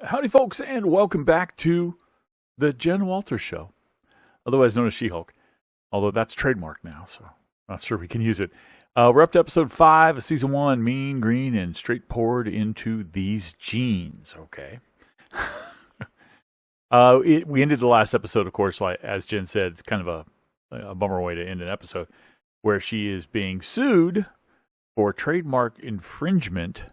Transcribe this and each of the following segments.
Howdy, folks, and welcome back to the Jen Walters Show, otherwise known as She-Hulk. Although that's trademarked now, so not sure we can use it. We're up to episode 5 of season 1, Mean Green and Straight Poured into These Jeans. Okay. We ended the last episode, of course, like as Jen said, it's kind of a bummer way to end an episode, where she is being sued for trademark infringement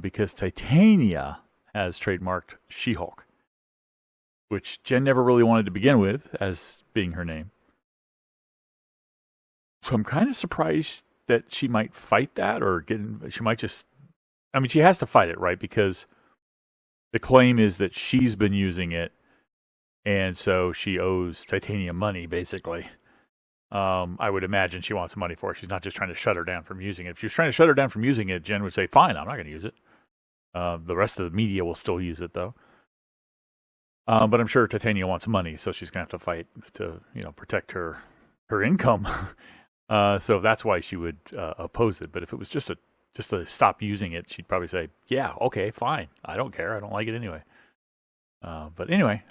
because Titania has trademarked She-Hulk, which Jen never really wanted to begin with as being her name. So I'm kind of surprised that she might fight that, or she might just, I mean, she has to fight it, right? Because the claim is that she's been using it, and so she owes Titania money, basically. I would imagine she wants money for it. She's not just trying to shut her down from using it. If she was trying to shut her down from using it, Jen would say, fine, I'm not going to use it. The rest of the media will still use it, though. But I'm sure Titania wants money, so she's going to have to fight to, protect her income. So that's why she would oppose it. But if it was just to stop using it, she'd probably say, yeah, okay, fine. I don't care. I don't like it anyway. But anyway,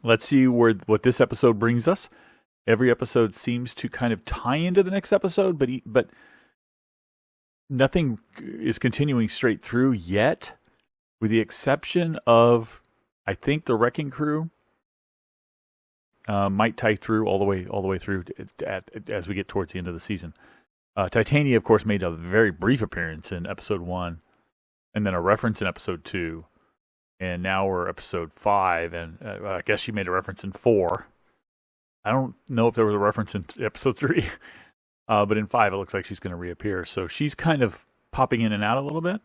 let's see what this episode brings us. Every episode seems to kind of tie into the next episode, but nothing is continuing straight through yet, with the exception of, I think, the Wrecking Crew might tie through all the way through as we get towards the end of the season. Titania, of course, made a very brief appearance in episode 1, and then a reference in episode 2, and now we're episode 5, and I guess she made a reference in 4. I don't know if there was a reference in episode 3. But in 5, it looks like she's going to reappear. So she's kind of popping in and out a little bit.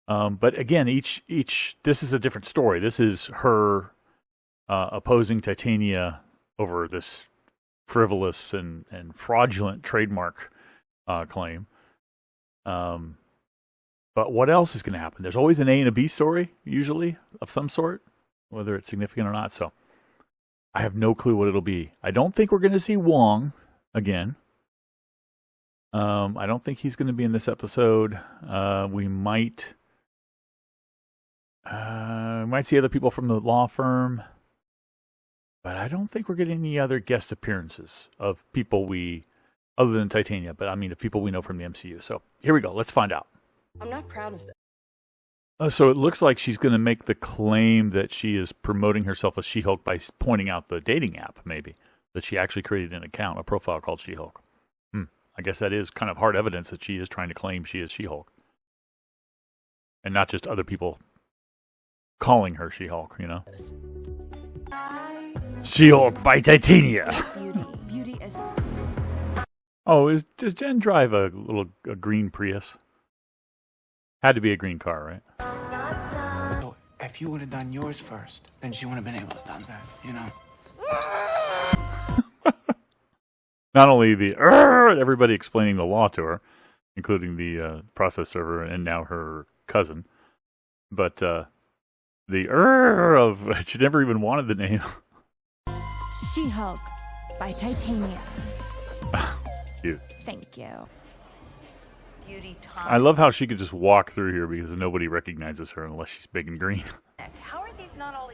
But again, this is a different story. This is her opposing Titania over this frivolous and fraudulent trademark claim. But what else is going to happen? There's always an A and a B story, usually, of some sort, whether it's significant or not. So I have no clue what it'll be. I don't think we're going to see Wong again. I don't think he's going to be in this episode. We might see other people from the law firm, but I don't think we're getting any other guest appearances of people other than Titania, but I mean of people we know from the MCU. So here we go. Let's find out. I'm not proud of this. So it looks like she's going to make the claim that she is promoting herself as She-Hulk by pointing out the dating app, maybe, that she actually created an account, a profile called She-Hulk. I guess that is kind of hard evidence that she is trying to claim she is She-Hulk. And not just other people calling her She-Hulk, She-Hulk by Titania. Beauty is... Oh, does Jen drive a green Prius? Had to be a green car, right? So if you would have done yours first, then she wouldn't have been able to have done that, Not only everybody explaining the law to her, including the process server and now her cousin, but she never even wanted the name. She-Hulk by Titania. Cute. Thank you. Beauty Tom. I love how she could just walk through here because nobody recognizes her unless she's big and green. How are these not all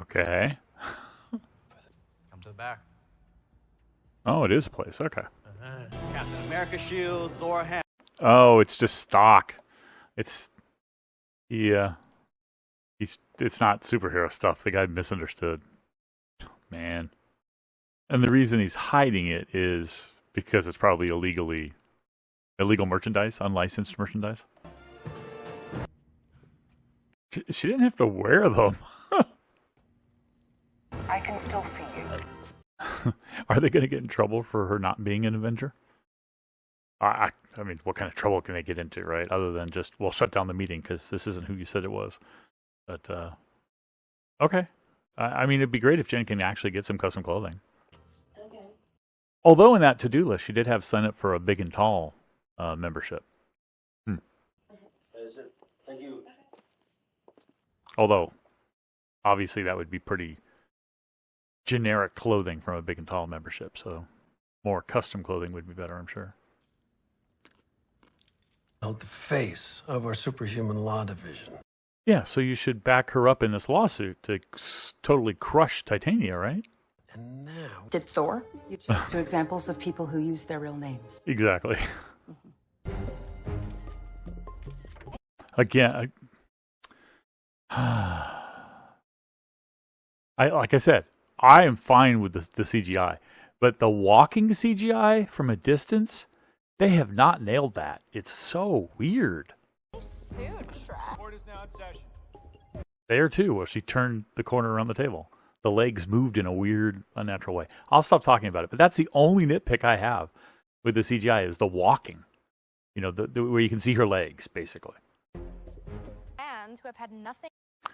Okay. Come to the back. Oh, it is a place. Okay. Captain America shield, Thor hat. Oh, it's just stock. It's not superhero stuff. The guy misunderstood. Man. And the reason he's hiding it is because it's probably illegal merchandise, unlicensed merchandise. She didn't have to wear them. I can still see you. Are they going to get in trouble for her not being an Avenger? I mean, what kind of trouble can they get into, right? Other than just, we'll shut down the meeting because this isn't who you said it was. But, okay. I mean, it'd be great if Jen can actually get some custom clothing. Okay. Although in that to-do list, she did have sign up for a Big and Tall membership. Thank you. Although, obviously, that would be pretty generic clothing from a Big and Tall membership. So more custom clothing would be better, I'm sure. The face of our superhuman law division. Yeah, so you should back her up in this lawsuit to totally crush Titania, right? And now... Did Thor? You chose two examples of people who use their real names. Exactly. Again, like I said, I am fine with the CGI, but the walking CGI from a distance, they have not nailed that. It's so weird. Soon, Shrek. Court is now in session. There too, where she turned the corner around the table. The legs moved in a weird, unnatural way. I'll stop talking about it, but that's the only nitpick I have with the CGI is the walking. You know, the where you can see her legs, basically. And who have had nothing.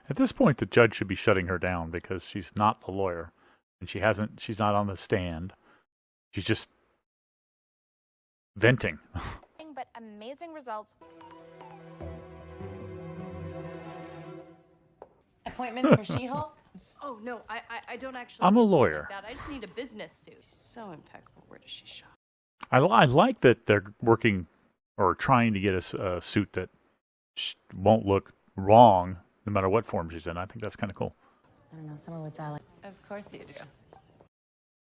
At this point, the judge should be shutting her down because she's not the lawyer, and she's not on the stand. She's just venting. But amazing results. Appointment for She-Hulk? Oh, no, I don't actually. I'm a need a suit lawyer. Like that. I just need a business suit. She's so impeccable. Where does she shop? I like that they're working or trying to get a suit that won't look wrong no matter what form she's in. I think that's kind of cool. I don't know, someone with that. Of course you do.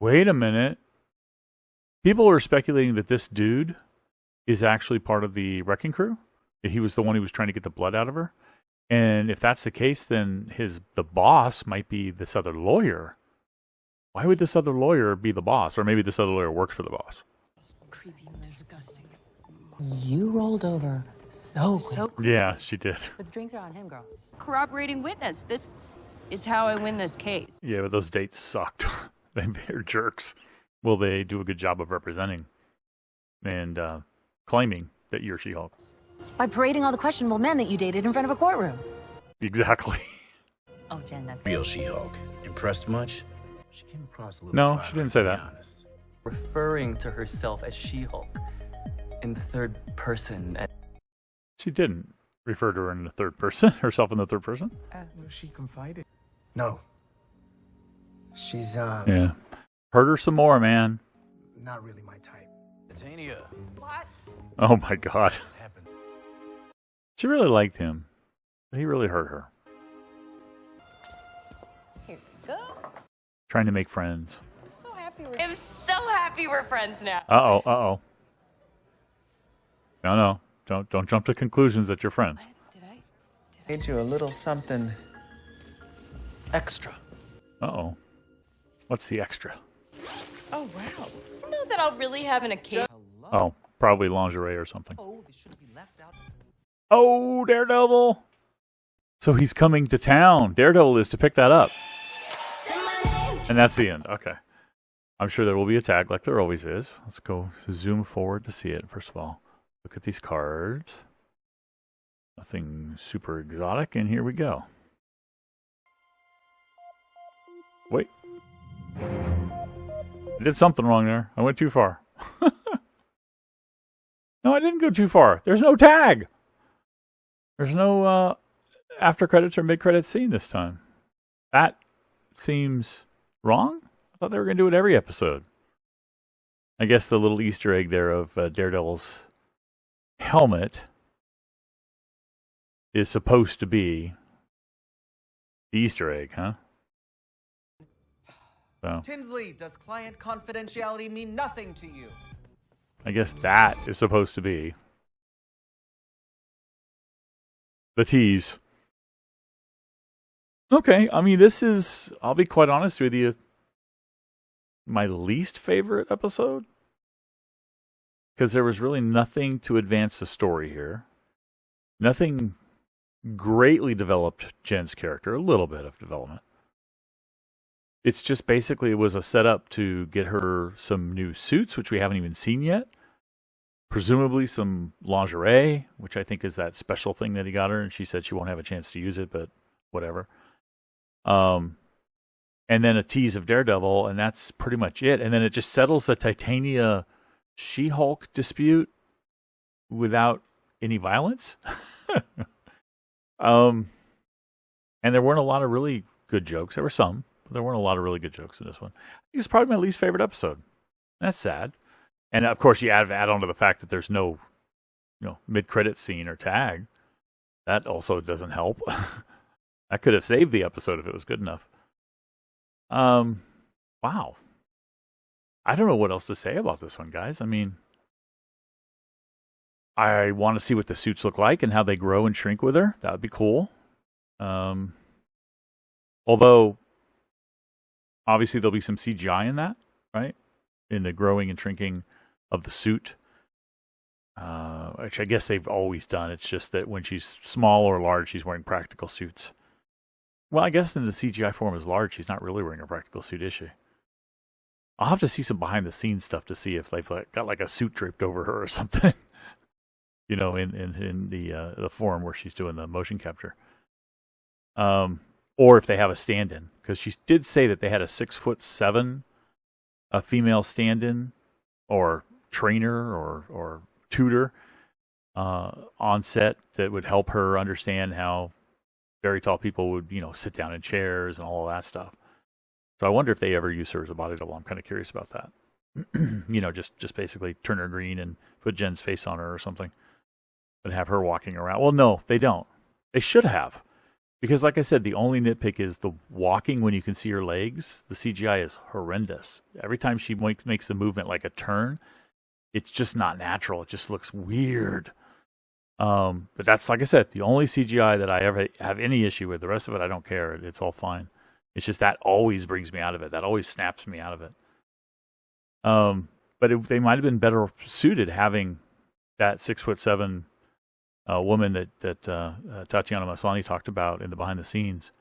Wait a minute. People are speculating that this dude is actually part of the wrecking crew. That he was the one who was trying to get the blood out of her. And if that's the case, then the boss might be this other lawyer. Why would this other lawyer be the boss? Or maybe this other lawyer works for the boss. Creepy and disgusting. You rolled over so quick. Yeah, she did. But the drinks are on him, girl. Corroborating witness. This is how I win this case. Yeah, but those dates sucked. They're jerks. Will they do a good job of representing and claiming that you're She-Hulk? By parading all the questionable men that you dated in front of a courtroom. Exactly. Oh, Jen, that's... Real She-Hulk. Impressed much? She came across a little No, flat, she didn't say to be that. honest. Referring to herself as She-Hulk in the third person. She didn't refer to her in the third person, herself in the third person. She confided. No. She's, Yeah. Hurt her some more, man. not really my type. Titania. What? Oh my God. What happened? She really liked him. But he really hurt her. Here we go. Trying to make friends. I'm so happy we're friends now. Uh-oh. No. Don't jump to conclusions that you're friends. Made you a little something extra. Uh-oh. What's the extra? Oh, wow. I don't know that I'll really have an occasion. Oh, probably lingerie or something. Oh, they shouldn't be left out. Oh, Daredevil! So he's coming to town. Daredevil is to pick that up. And that's the end. Okay. I'm sure there will be a tag like there always is. Let's go zoom forward to see it. First of all, look at these cards. Nothing super exotic, and here we go. Wait. I did something wrong there. I went too far. No, I didn't go too far. There's no tag. There's no after credits or mid credits scene this time. That seems wrong. I thought they were going to do it every episode. I guess the little Easter egg there of Daredevil's helmet is supposed to be the Easter egg, huh? So Tinsley, does client confidentiality mean nothing to you? I guess that is supposed to be the tease. Okay, I mean, this is, I'll be quite honest with you, my least favorite episode. Because there was really nothing to advance the story here. Nothing greatly developed Jen's character, a little bit of development. It's just basically it was a setup to get her some new suits, which we haven't even seen yet. Presumably some lingerie, which I think is that special thing that he got her, and she said she won't have a chance to use it, but whatever. And then a tease of Daredevil, and that's pretty much it. And then it just settles the Titania She-Hulk dispute without any violence. And there weren't a lot of really good jokes. There were some, but there weren't a lot of really good jokes in this one. I think it's probably my least favorite episode. That's sad. And of course, you add on to the fact that there's no mid-credit scene or tag. That also doesn't help. I could have saved the episode if it was good enough. Wow. I don't know what else to say about this one, guys. I mean, I want to see what the suits look like and how they grow and shrink with her. That would be cool. Although, obviously, there'll be some CGI in that, right? In the growing and shrinking of the suit. Which I guess they've always done. It's just that when she's small or large, she's wearing practical suits. Well, I guess in the CGI form as large, she's not really wearing a practical suit, is she? I'll have to see some behind-the-scenes stuff to see if they've got like a suit draped over her or something. In the form where she's doing the motion capture. Or if they have a stand-in. Because she did say that they had a 6'7" a female stand-in or trainer or tutor on set that would help her understand how very tall people would, sit down in chairs and all of that stuff. So I wonder if they ever use her as a body double. I'm kind of curious about that. Just basically turn her green and put Jen's face on her or something. And have her walking around. Well, no, they don't. They should have. Because like I said, the only nitpick is the walking when you can see her legs. The CGI is horrendous. Every time she makes the movement like a turn, it's just not natural. It just looks weird. But that's, like I said, the only CGI that I ever have any issue with. The rest of it, I don't care. It's all fine. It's just that always brings me out of it. That always snaps me out of it. But they might have been better suited having that 6'7" woman that Tatiana Maslany talked about in the behind the scenes,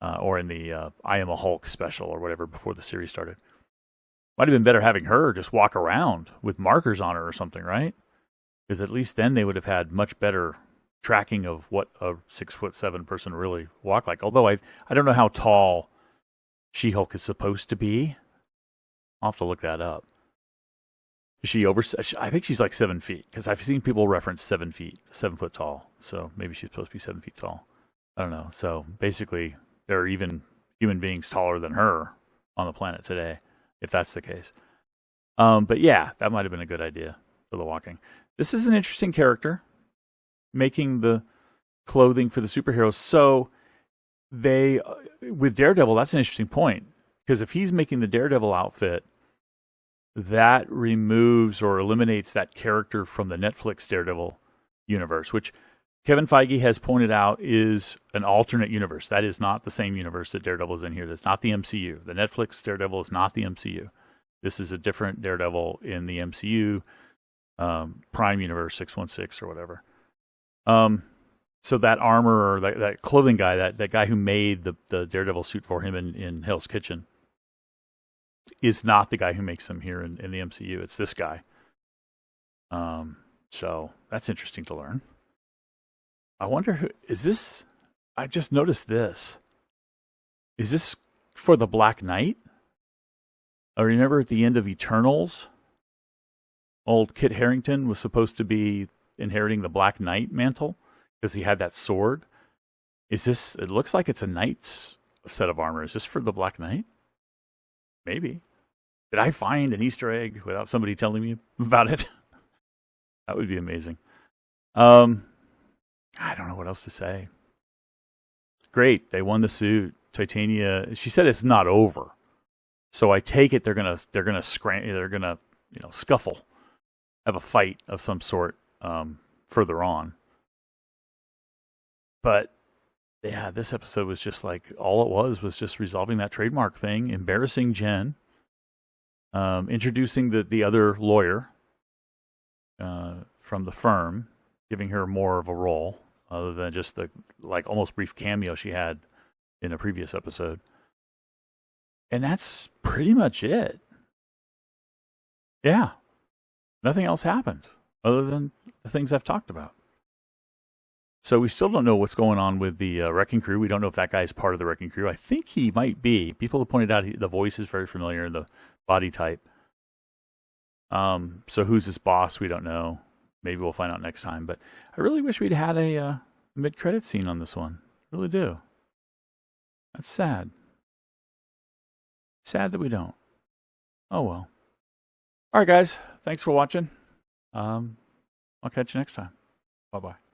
or in the I Am a Hulk special or whatever before the series started. Might have been better having her just walk around with markers on her or something, right? Because at least then they would have had much better tracking of what a 6'7" person really walked like. Although I don't know how tall She-Hulk is supposed to be. I'll have to look that up. Is she over? I think she's like 7 feet because I've seen people reference 7 feet, 7 foot tall. So maybe she's supposed to be 7 feet tall. I don't know. So basically, there are even human beings taller than her on the planet today, if that's the case. But yeah, that might have been a good idea for the walking. This is an interesting character, making the clothing for the superheroes. So they, with Daredevil, that's an interesting point because if he's making the Daredevil outfit, that removes or eliminates that character from the Netflix Daredevil universe, which Kevin Feige has pointed out is an alternate universe. That is not the same universe that Daredevil is in here. That's not the MCU. The Netflix Daredevil is not the MCU. This is a different Daredevil in the MCU, Prime Universe 616 or whatever. So that armor or that clothing guy, that guy who made the Daredevil suit for him in Hell's Kitchen, is not the guy who makes them here in the MCU. It's this guy. So that's interesting to learn. I wonder who is this? I just noticed this. Is this for the Black Knight? I remember at the end of Eternals, old Kit Harington was supposed to be inheriting the Black Knight mantle because he had that sword. Is this? It looks like it's a knight's set of armor. Is this for the Black Knight? Maybe. Did I find an Easter egg without somebody telling me about it? That would be amazing. I don't know what else to say. Great, they won the suit. Titania. She said it's not over, so I take it they're gonna scuffle, have a fight of some sort further on. But yeah, this episode was just like all it was just resolving that trademark thing, embarrassing Jen, introducing the other lawyer from the firm, giving her more of a role other than just the almost brief cameo she had in a previous episode. And that's pretty much it. Yeah. Nothing else happened other than the things I've talked about. So we still don't know what's going on with the Wrecking Crew. We don't know if that guy is part of the Wrecking Crew. I think he might be. People have pointed out the voice is very familiar, the body type. So who's his boss? We don't know. Maybe we'll find out next time. But I really wish we'd had a mid-credit scene on this one. I really do. That's sad. Sad that we don't. Oh well. All right, guys. Thanks for watching. I'll I'll catch you next time. Bye-bye.